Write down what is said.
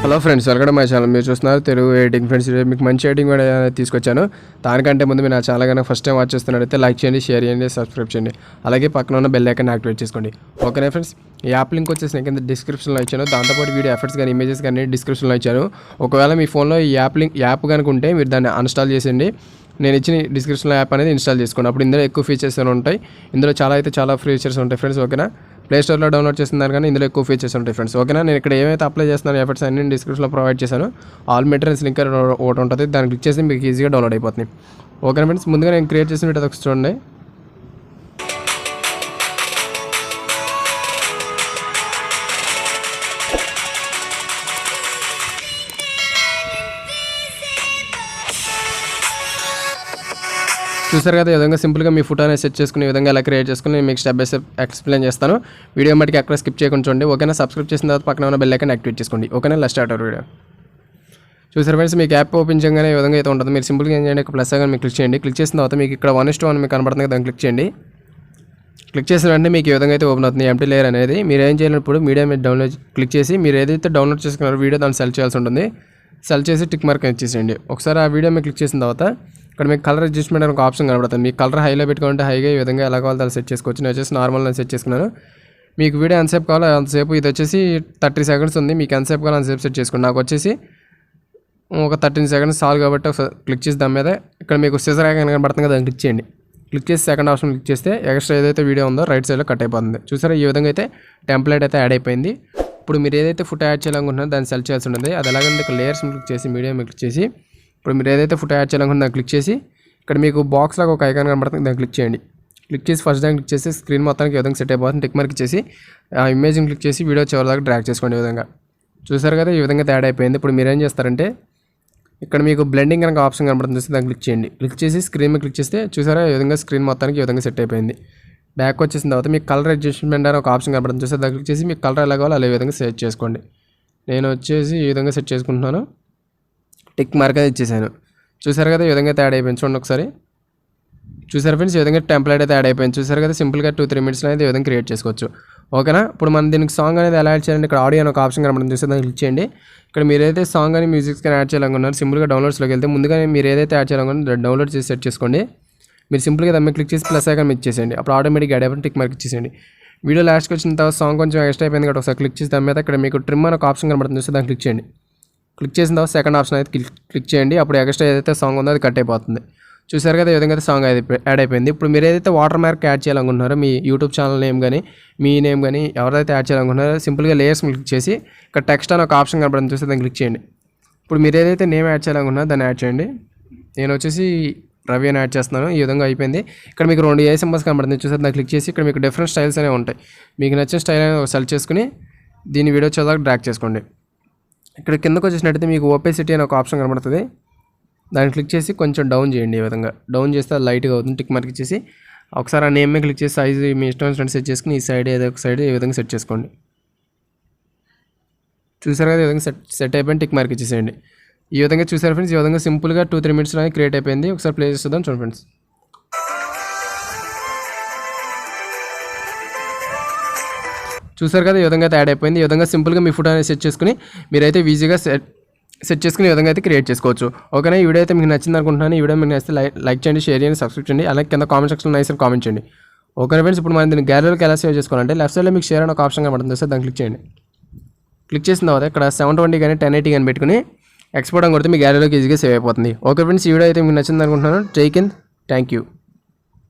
Hello friends, welcome to my channel. మీరు చూస్తున్నారు Telugu editing. Friends, మీకు మంచి ఎడిటింగ్ కూడా తీసుకొచ్చాను. దానికంటే ముందు మీరు నా ఛానల్ కనుక ఫస్ట్ టైం వాచ్ చేస్తున్నట్టయితే లైక్ చేయండి, షేర్ చేయండి, సబ్స్క్రైబ్ చేయండి. అలాగే పక్కన ఉన్న బెల్ ఐకాన్ యాక్టివేట్ చేసుకోండి. ఓకేనా ఫ్రెండ్స్, ఈ యాప్ లింక్ వచ్చేసి నేను కింద డిస్క్రిప్షన్లో ఇచ్చాను. దాంతోపాటు వీడియో ఎఫర్ట్స్ కానీ ఇమేజెస్ కానీ డిస్క్రిప్షన్లో ఇచ్చాను. ఒకవేళ మీ ఫోన్లో ఈ యాప్ కనుక ఉంటే మీరు దాన్ని అన్ఇన్స్టాల్ చేసేయండి. నేను ఇచ్చిన డిస్క్రిప్షన్లో యాప్ అనేది ఇన్స్టాల్ చేసుకోండి. అప్పుడు ఇందులో ఎక్కువ ఫీచర్స్ ఉంటాయి. ఇందులో చాలా ఫీచర్స్ ఉంటాయి ఫ్రెండ్స్. ఓకేనా, ప్లే స్టోర్లో డౌన్లోడ్ చేస్తున్నారు కానీ ఇందులో ఎక్కువ ఫీచర్స్ ఉంటాయి ఫ్రెండ్స్. ఓకేనా, నేను ఇక్కడ ఏమైతే అప్లై చేస్తున్నాను ఎఫర్ట్స్ అన్ని డిస్క్రిప్షన్లో ప్రొవైడ్ చేశాను. ఆల్ మెటీరియల్స్ లింక్ ఒకటి ఉంటుంది, దాన్ని క్లిక్ చేసి మీకు ఈజీగా డౌన్లోడ్ అయిపోతుంది. ఓకేనా ఫ్రెండ్స్, ముందుగా నేను క్రియేట్ చేసిన వీడియో ఒకసారి చూడండి. చూసారు కదా, ఈ విధంగా సింపుల్గా మీ ఫోటో అనేది సెట్ చేసుకునే విధంగా ఎలా క్రియేట్ చేసుకుని నేను మీకు స్టెప్ బై స్టెప్ ఎక్స్ప్లెయిన్ చేస్తాను. వీడియో మటుకు ఎక్కడ స్కిప్ చేయకుండా చూడండి. ఓకేనా, సబ్స్క్రైబ్ చేసిన తర్వాత పక్కన ఉన్న బెల్ ఐకాన్ యాక్టివేట్ చేసుకోండి. ఓకేనా, లెట్స్ స్టార్ట్ అవర్ వీడియో. చూసారు ఫ్రెండ్స్, మీకు యాప్ ఓపెన్ చేయగానే ఈ విధంగా అయితే ఉంటుంది. మీరు సింపుల్గా ఏం చేయండి, ప్లస్ ఐకాన్ మీకు క్లిక్ చేయండి. క్లిక్ చేసిన తర్వాత మీకు ఇక్కడ 1:1 మీకు కనబడుతుంది కదా, దాన్ని క్లిక్ చేయండి. క్లిక్ చేసిన వెంటనే మీకు ఈ విధంగా అయితే ఓపెన్ అవుతుంది ఎంటీ లేయర్ అనేది. మీరు ఏం చేయాలన్నప్పుడు మీడియా మీద డౌన్లోడ్ క్లిక్ చేసి మీరు ఏదైతే డౌన్లోడ్ చేసుకున్నారో వీడియో దాన్ని సెలెక్ట్ చేయాల్సి ఉంటుంది. సెలెక్ట్ చేసి టిక్ మార్క్ ఇచ్చేసేయండి. ఒకసారి ఆ వీడియో మీద క్లిక్ చేసిన తర్వాత ఇక్కడ మీకు కలర్ అడ్జస్ట్మెంట్ అని ఒక ఆప్షన్ కనబడుతుంది. మీకు కలర్ హైలో పెట్టుకుంటే హైగా ఈ విధంగా ఎలా కావాలో దాన్ని సెట్ చేసుకోవచ్చు. నేను వచ్చేసి నార్మల్ నేను సెట్ చేసుకున్నాను. మీకు వీడియో ఎంతసేపు కావాలో అంతసేపు, ఇది వచ్చేసి 30 సెకండ్స్ ఉంది. మీకు ఎంతసేపు కావాలో అంతసేపు సెట్ చేసుకోండి. నాకు వచ్చేసి ఒక 13 సెకండ్స్ చాలు కాబట్టి ఒకసారి క్లిక్ చేసి దాని మీద ఇక్కడ మీకు సిజర్ ఐకాన్ కనబడుతుంది కదా, దాన్ని క్లిక్ చేయండి. క్లిక్ చేసి సెకండ్ ఆప్షన్ క్లిక్ చేస్తే ఎక్స్ట్రా ఏదైతే వీడియో ఉందో రైట్ సైడ్లో కట్ అయిపోతుంది. చూసారా, ఈ విధంగా అయితే టెంప్లెట్ అయితే యాడ్ అయిపోయింది. ఇప్పుడు మీరు ఏదైతే ఫోటో యాడ్ చేయాలనుకుంటున్నారో దాన్ని సెలెక్ట్ చేయాల్సి ఉంటుంది. అది ఎలాగంటే ఇక్కడ లేయర్స్ క్లిక్ చేసి మీడియా క్లిక్ చేసి ఇప్పుడు మీరు ఏదైతే ఫోటో యాడ్ చేయాలనుకుంటున్నారో దాన్ని క్లిక్ చేసి ఇక్కడ మీకు బాక్స్ లాగా ఒక ఐకాన్ కనబడుతుంది, దాన్ని క్లిక్ చేయండి. క్లిక్ చేసి ఫస్ట్ దాన్ని క్లిక్ చేసి స్క్రీన్ మొత్తానికి ఈ విధంగా సెట్ అయిపోతుంది. టిక్ మార్క్ ఇచ్చేసి ఆ ఇమేజ్ని క్లిక్ చేసి వీడియో చివరి దాకా డ్రాగ్ చేసుకోండి. ఈ విధంగా చూసారు కదా, ఈ విధంగా యాడ్ అయిపోయింది. ఇప్పుడు మీరు ఏం చేస్తారంటే ఇక్కడ మీకు బ్లెండింగ్ కనుక ఆప్షన్ కనబడుతుంది, దాన్ని క్లిక్ చేయండి. క్లిక్ చేసి స్క్రీన్ మీద క్లిక్ చేస్తే చూసారా, ఈ విధంగా స్క్రీన్ మొత్తానికి ఈ విధంగా సెట్ అయిపోయింది. బ్యాక్ వచ్చేసిన తర్వాత మీకు కలర్ అడ్జస్ట్మెంట్ అని ఒక ఆప్షన్ కనబడుతుంది, చూస్తే దాన్ని క్లిక్ చేసి మీకు కలర్ ఎలా కావాలో అదే విధంగా సెట్ చేసుకోండి. నేను వచ్చేసి ఈ విధంగా సెట్ చేసుకుంటున్నాను. టిక్ మార్క్ అయితే ఇచ్చేసాను. చూసారు కదా, ఈ విధంగా అయితే యాడ్ అయిపోయింది. చూడండి ఒకసారి. చూసారు ఫ్రెండ్స్, ఈ విధంగా టెంప్లెట్ అయితే యాడ్ అయిపోయింది. చూసారు కదా, సింపుల్గా 2-3 మినిట్స్లో అయితే ఈ విధంగా క్రియేట్ చేసుకోవచ్చు. ఓకేనా, ఇప్పుడు మనం దీనికి సాంగ్ అనేది ఎలా యాడ్ చేయాలంటే ఇక్కడ ఆడియో అని ఒక ఆప్షన్ కనబడుతుంది, చూస్తే దాన్ని క్లిక్ చేయండి. ఇక్కడ మీరు ఏదైతే సాంగ్ అని మ్యూజిక్స్ కానీ యాడ్ చేయాలనుకున్నారు సింపుల్గా డౌన్లోడ్స్లోకి వెళ్తే ముందుగా మీరు ఏదైతే యాడ్ చేయాలనుకున్నారో డౌన్లోడ్ చేసి సెట్ చేసుకోండి. మీరు సింపుల్గా దాన్ని క్లిక్ చేసి ప్లస్ ఐకాన్ మీద ఇచ్చేసేయండి. అప్పుడు ఆటోమేటిక్గా యాడ్ అయిపోయి టిక్ మార్క్ ఇచ్చేసేయండి. వీడియో లాస్ట్కి వచ్చిన తర్వాత సాంగ్ కొంచెం ఎక్స్ట్రా అయిపోయింది కాబట్టి ఒకసారి క్లిక్ చేసి దాని మీద ఇక్కడ మీకు ట్రిమ్ అని ఒక ఆప్షన్ కనబడుతుంది, చూస్తే దాన్ని క్లిక్ చేయండి. క్లిక్ చేసిన తర్వాత సెకండ్ ఆప్షన్ అయితే క్లిక్ చేయండి. అప్పుడు ఎక్స్ట్రా ఏదైతే సాంగ్ ఉందో అది కట్ అయిపోతుంది. చూసారు కదా, ఈ విధంగా అయితే సాంగ్ యాడ్ అయిపోయింది. ఇప్పుడు మీరు ఏదైతే వాటర్ మార్క్ యాడ్ చేయాలనుకుంటున్నారో మీ యూట్యూబ్ ఛానల్ నేమ్ కానీ మీ నేమ్ కానీ ఎవరైతే యాడ్ చేయాలనుకుంటున్నారో సింపుల్గా లేయర్స్ క్లిక్ చేసి ఇక్కడ టెక్స్ట్ అని ఒక ఆప్షన్ కనబడుతుంది, చూస్తే దాన్ని క్లిక్ చేయండి. ఇప్పుడు మీరు ఏదైతే నేమ్ యాడ్ చేయాలనుకుంటున్నారో దాన్ని యాడ్ చేయండి. నేను వచ్చేసి రవి అని యాడ్ చేస్తున్నాను. ఈ విధంగా అయిపోయింది. ఇక్కడ మీకు 2 ఏ సింబల్స్ కనబడుతుంది, చూస్తే దాన్ని క్లిక్ చేసి ఇక్కడ మీకు డిఫరెంట్ స్టైల్స్ అనేవి ఉంటాయి. మీకు నచ్చిన స్టైల్ అనేది సెలెక్ట్ చేసుకుని దీన్ని వీడియో చదవడానికి డ్రాగ్ చేసుకోండి. ఇక్కడ కిందకు వచ్చేసినట్టయితే మీకు ఓపెసిటీ అనే ఒక ఆప్షన్ కనబడుతుంది, దాన్ని క్లిక్ చేసి కొంచెం డౌన్ చేయండి. ఈ విధంగా డౌన్ చేస్తే అది లైట్గా అవుతుంది. టిక్ మార్క్ ఇచ్చేసి ఒకసారి ఆ నేమ్ మీద క్లిక్ చేసి సైజ్ మీ ఇష్టం వచ్చినట్టు సెట్ చేసుకుని ఈ సైడ్ ఏదో ఒక సైడ్ ఈ విధంగా సెట్ చేసుకోండి. చూసారు కదా, ఈ విధంగా సెట్ అయిపోయింది. టిక్ మార్క్ ఇచ్చేసేయండి. ఈ విధంగా చూసారు ఫ్రెండ్స్, ఈ విధంగా సింపుల్గా 2-3 మినిట్స్లో క్రియేట్ అయిపోయింది. ఒకసారి ప్లే చేస్తుందాం చూడండి ఫ్రెండ్స్. చూసారు కదా, ఈ విధంగా అయితే యాడ్ అయిపోయింది. ఈ విధంగా సింపుల్గా మీ ఫోటో అనేది సెట్ చేసుకుని మీరైతే ఈజీగా సెట్ చేసుకుని ఈ విధంగా అయితే క్రియేట్ చేసుకోవచ్చు. ఓకేనా, ఈ వీడియో అయితే మీకు నచ్చింది అనుకుంటున్నాను. ఈ వీడియో మీకు నచ్చితే లైక్ చేయండి, షేర్ చేయండి, సబ్స్క్రైబ్ చేయండి. అలాగే కింద కామెంట్ సెక్షన్లో నైస్ అని కామెంట్ చేయండి. ఓకేనా ఫ్రెండ్స్, ఇప్పుడు మనం దీన్ని గ్యాలరీలోకి ఎలా సేవ్ చేసుకోవాలంటే లెఫ్ట్ సైడ్లో మీకు షేర్ అని ఒక ఆప్షన్ కనబడుతుంది, సార్ దాన్ని క్లిక్ చేయండి. క్లిక్ చేసిన తర్వాత ఇక్కడ 720 కానీ 1080 కానీ పెట్టుకుని ఎక్స్పోర్ట్ అని కొడితే మీ గ్యాలరీలోకి ఈజీగా సేవ్ అయిపోతుంది. ఓకే ఫ్రెండ్స్, ఈ వీడియో అయితే మీకు నచ్చింది అనుకుంటున్నాను. జై హింద్, థ్యాంక్ యూ.